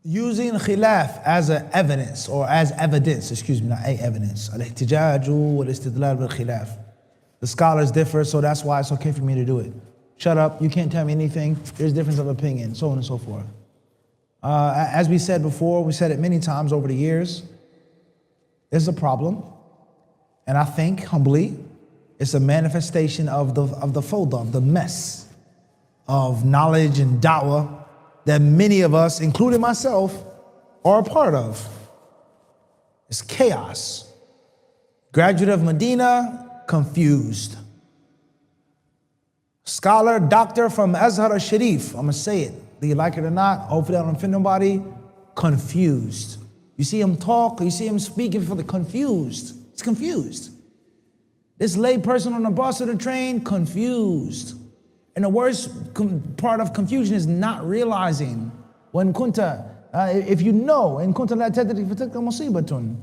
using khilaf as an evidence, or as evidence, excuse me, not a evidence. Al-ihtijaju wal-istidlal bil-khilaf. The scholars differ, so that's why it's okay for me to do it. Shut up, you can't tell me anything, there's difference of opinion, so on and so forth. As we said before, we said it many times over the years, there's a problem, and I think, humbly, it's a manifestation of the fawda, of the mess of knowledge and da'wah that many of us, including myself, are a part of. It's chaos. Graduate of Medina, confused. Scholar, doctor from Azhar al-Sharif, I'm gonna say it, do you like it or not, hopefully I don't offend nobody, confused. You see him talk, you see him speaking for the confused. He's confused. This lay person on the bus or the train, confused. And the worst part of confusion is not realizing. When kunta, if you know, in kunta la tadri fatilka musibatun.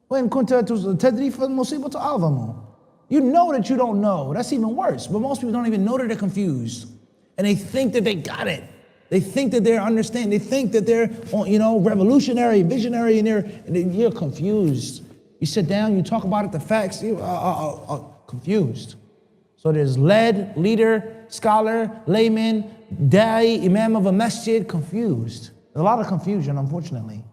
When kunta tadri fa musibatu a'zamu. You know that you don't know. That's even worse. But most people don't even know that they're confused. And they think that they got it. They think that they're understanding. They think that they're, revolutionary, visionary, and you're confused. You sit down, you talk about it, the facts, you're confused. So there's leader, scholar, layman, da'i, imam of a masjid, confused. There's a lot of confusion, unfortunately.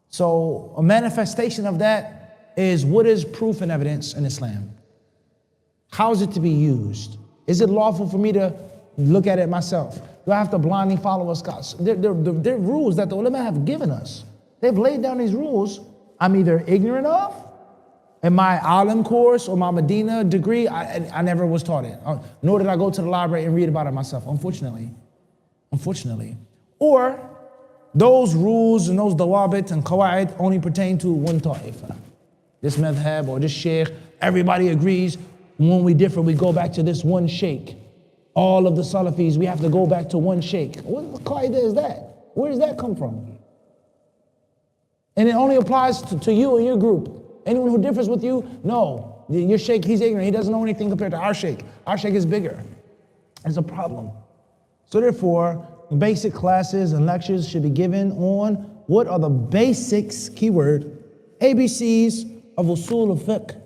So a manifestation of that is, what is proof and evidence in Islam? How is it to be used? Is it lawful for me to look at it myself? Do I have to blindly follow a scholar? They're rules that the ulama have given us. They've laid down these rules I'm either ignorant of. In my alim course or my Medina degree, I never was taught it. Nor did I go to the library and read about it myself, unfortunately. Or those rules and those dawabit and qawaid only pertain to one ta'ifa. This madhab or this sheikh, everybody agrees. When we differ, we go back to this one sheikh. All of the Salafis, we have to go back to one sheikh. What qaida is that? Where does that come from? And it only applies to you and your group. Anyone who differs with you, no. Your sheikh, he's ignorant. He doesn't know anything compared to our sheikh. Our sheikh is bigger. It's a problem. So therefore, basic classes and lectures should be given on what are the basics, keyword, ABCs of usul of fiqh.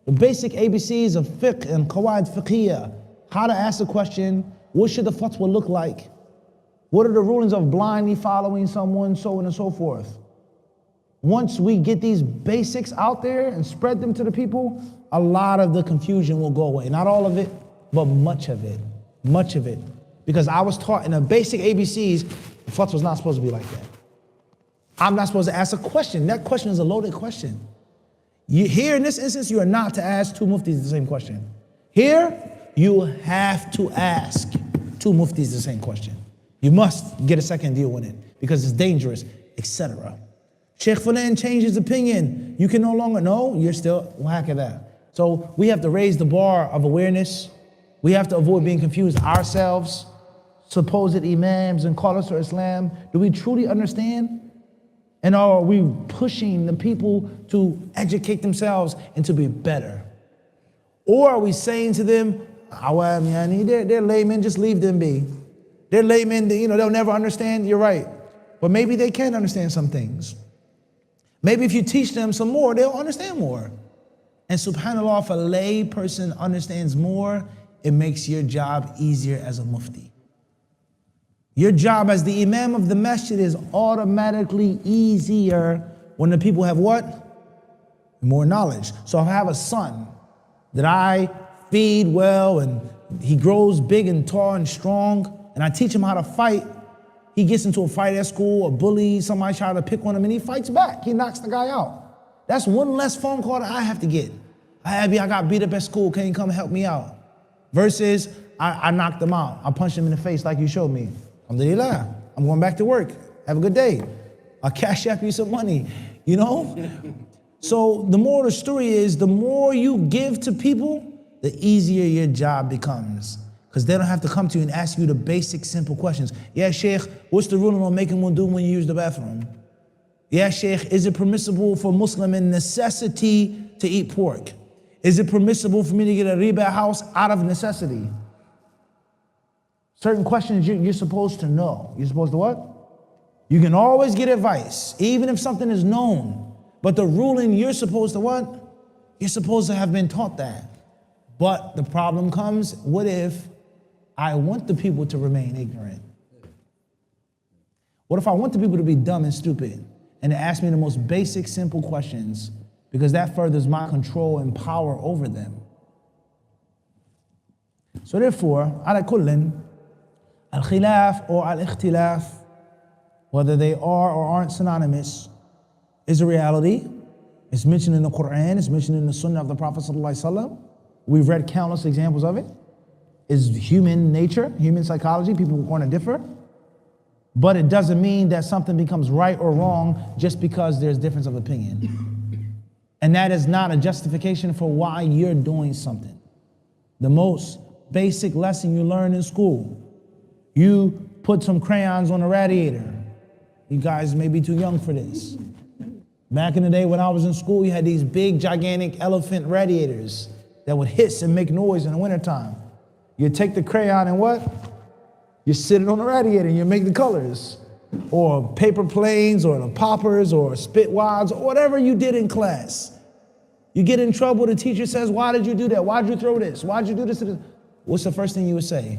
The basic ABCs of fiqh and qawaid fiqhiyah. How to ask a question, what should the fatwa look like? What are the rulings of blindly following someone, so on and so forth. Once we get these basics out there and spread them to the people, a lot of the confusion will go away. Not all of it, but much of it. Much of it. Because I was taught in the basic ABCs, the fatwa was not supposed to be like that. I'm not supposed to ask a question. That question is a loaded question. Here in this instance, you are not to ask two muftis the same question. Here, you have to ask two muftis the same question. You must get a second deal with it because it's dangerous, etc. Sheikh Fulan changed his opinion. You can no longer, no, you're still whack at that. So we have to raise the bar of awareness. We have to avoid being confused ourselves. Supposed imams and callers to Islam, do we truly understand? And are we pushing the people to educate themselves and to be better? Or are we saying to them, they're laymen, just leave them be. They're laymen, they'll never understand, you're right. But maybe they can understand some things. Maybe if you teach them some more, they'll understand more. And subhanAllah, if a lay person understands more, it makes your job easier as a mufti. Your job as the imam of the masjid is automatically easier when the people have what? More knowledge. So if I have a son that I feed well and he grows big and tall and strong, and I teach him how to fight, he gets into a fight at school, a bully, somebody try to pick on him, and he fights back. He knocks the guy out. That's one less phone call that I have to get. I got beat up at school, can you come help me out? Versus, I knocked him out. I punched him in the face like you showed me. Alhamdulillah, I'm going back to work. Have a good day. I'll cash out you some money, So the moral of the story is, the more you give to people, the easier your job becomes. Because they don't have to come to you and ask you the basic, simple questions. Yeah, Sheikh, what's the ruling on making wudu when you use the bathroom? Yeah, Sheikh, is it permissible for Muslim in necessity to eat pork? Is it permissible for me to get a riba house out of necessity? Certain questions you're supposed to know. You're supposed to what? You can always get advice, even if something is known. But the ruling, you're supposed to what? You're supposed to have been taught that. But the problem comes, what if I want the people to remain ignorant? What if I want the people to be dumb and stupid and to ask me the most basic, simple questions, because that furthers my control and power over them? So therefore, ala kullin, al-khilaf or al-ikhtilaf, whether they are or aren't synonymous, is a reality. It's mentioned in the Quran, it's mentioned in the Sunnah of the Prophet ﷺ. We've read countless examples of it. It's human nature, human psychology, people are going to differ. But it doesn't mean that something becomes right or wrong just because there's difference of opinion. And that is not a justification for why you're doing something. The most basic lesson you learn in school, you put some crayons on a radiator. You guys may be too young for this. Back in the day when I was in school, you had these big, gigantic elephant radiators that would hiss and make noise in the wintertime. You take the crayon and what? You sit it on the radiator and you make the colors. Or paper planes, or the poppers, or spit wads, or whatever you did in class. You get in trouble, the teacher says, why did you do that? Why'd you throw this? Why'd you do this? What's the first thing you would say?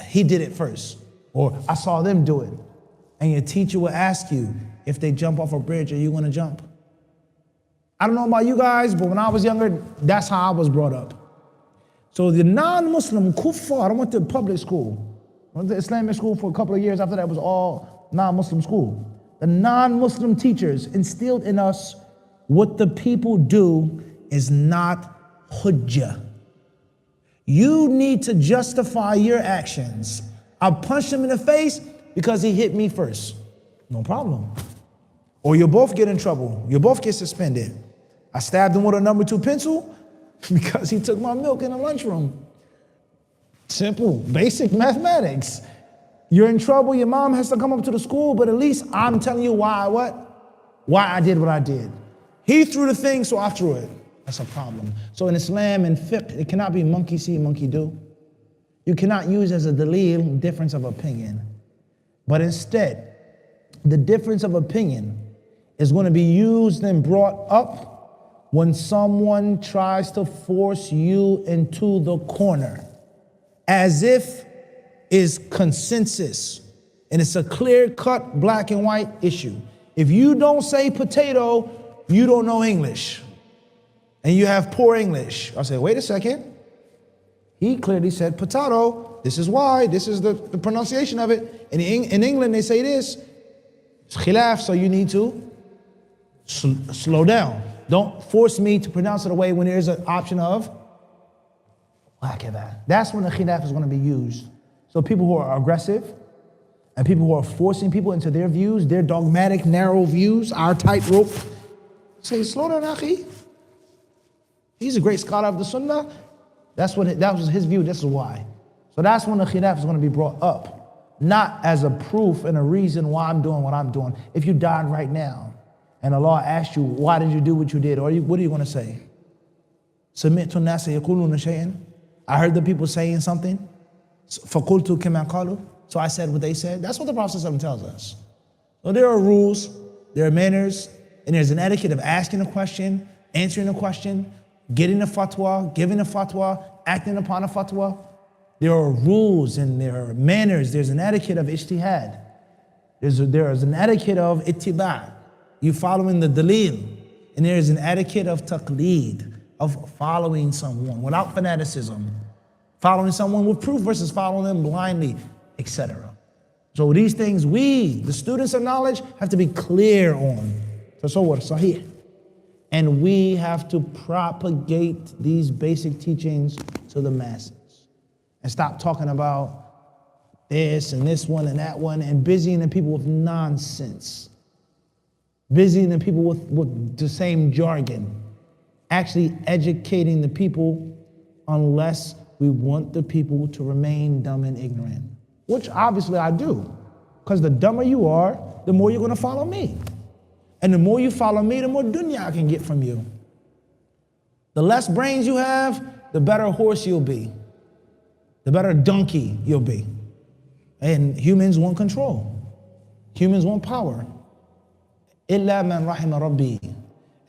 He did it first. Or I saw them do it. And your teacher will ask you, if they jump off a bridge, are you gonna jump? I don't know about you guys, but when I was younger, that's how I was brought up. So the non-Muslim kuffar, I went to public school. I went to Islamic school for a couple of years. After that, it was all non-Muslim school. The non-Muslim teachers instilled in us what the people do is not hujjah. You need to justify your actions. I punched him in the face because he hit me first. No problem. Or you'll both get in trouble. You'll both get suspended. I stabbed him with a number 2 pencil because he took my milk in the lunchroom. Simple, basic mathematics. You're in trouble, your mom has to come up to the school, but at least I'm telling you why I did what I did. He threw the thing, so I threw it. That's a problem. So in Islam and fiqh, it cannot be monkey see, monkey do. You cannot use as a dalil difference of opinion. But instead, the difference of opinion is going to be used and brought up when someone tries to force you into the corner, as if is consensus, and it's a clear-cut black and white issue. If you don't say potato, you don't know English, and you have poor English. I say, wait a second. He clearly said potato. This is why. This is the pronunciation of it. In England, they say this. It's khilaf, so you need to slow down. Don't force me to pronounce it away when there's an option of whatever. That's when the khilaf is going to be used. So people who are aggressive and people who are forcing people into their views, their dogmatic, narrow views, our tightrope, say, slow down, akhi. He's a great scholar of the sunnah. That was his view, this is why. So that's when the khilaf is going to be brought up, not as a proof and a reason why I'm doing what I'm doing. If you died right now and Allah asked you, why did you do what you did? Or what are you going to say? سَمِعْتُ النَّاسَ يَقُولُونَ شَيْئًا. I heard the people saying something. فَقُلْتُ كَمَا قَالُوا. So I said what they said. That's what the Prophet ﷺ tells us. So there are rules, there are manners, and there's an etiquette of asking a question, answering a question, getting a fatwa, giving a fatwa, acting upon a fatwa. There are rules and there are manners. There's an etiquette of ijtihad. There is an etiquette of ittiba'. You following the dalil. And there is an etiquette of taqleed, of following someone without fanaticism. Following someone with proof versus following them blindly, etc. So these things we, the students of knowledge, have to be clear on. So what? Sahih. And we have to propagate these basic teachings to the masses. And stop talking about this and this one and that one and busying the people with nonsense. Busying the people with the same jargon. Actually educating the people unless we want the people to remain dumb and ignorant. Which obviously I do. Because the dumber you are, the more you're going to follow me. And the more you follow me, the more dunya I can get from you. The less brains you have, the better horse you'll be. The better donkey you'll be. And humans want control. Humans want power. Illa man rahima rabbi.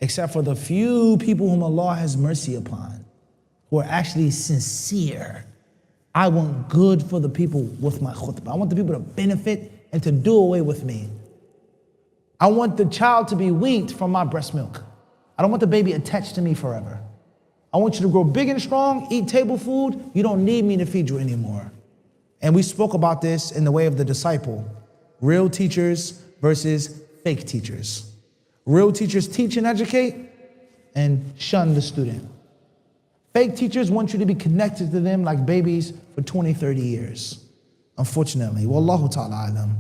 Except for the few people whom Allah has mercy upon, who are actually sincere. I want good for the people with my khutbah. I want the people to benefit and to do away with me. I want the child to be weaned from my breast milk. I don't want the baby attached to me forever. I want you to grow big and strong, eat table food. You don't need me to feed you anymore. And we spoke about this in the way of the disciple. Real teachers versus fake teachers. Real teachers teach and educate and shun the student. Fake teachers want you to be connected to them like babies for 20, 30 years. Unfortunately, wallahu ta'ala alam.